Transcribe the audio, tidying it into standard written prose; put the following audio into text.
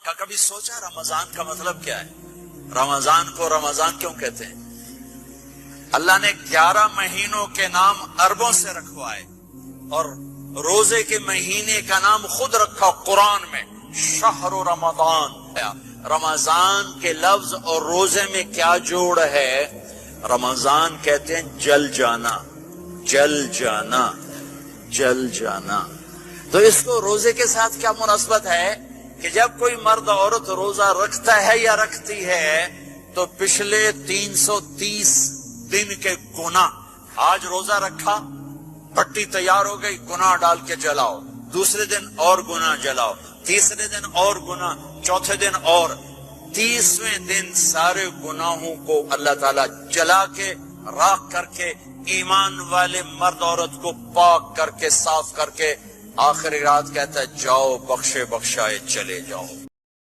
کا کبھی سوچا رمضان کا مطلب کیا ہے؟ رمضان کو رمضان کیوں کہتے ہیں؟ اللہ نے 11 مہینوں کے نام عربوں سے رکھوائے اور روزے کے مہینے کا نام خود رکھا قرآن میں، شہر رمضان۔ رمضان کے لفظ اور روزے میں کیا جوڑ ہے؟ رمضان کہتے ہیں جل جانا، جل جانا، جل جانا۔ تو اس کو روزے کے ساتھ کیا مناسبت ہے کہ جب کوئی مرد عورت روزہ رکھتا ہے یا رکھتی ہے تو پچھلے 330 دن کے گناہ، آج روزہ رکھا، پٹی تیار ہو گئی، گناہ ڈال کے جلاؤ، دوسرے دن اور گناہ جلاؤ، تیسرے دن اور گناہ، چوتھے دن اور، 30ویں دن سارے گناہوں کو اللہ تعالیٰ جلا کے راکھ کر کے ایمان والے مرد عورت کو پاک کر کے صاف کر کے آخری رات کہتا ہے جاؤ بخشے بخشائے چلے جاؤ۔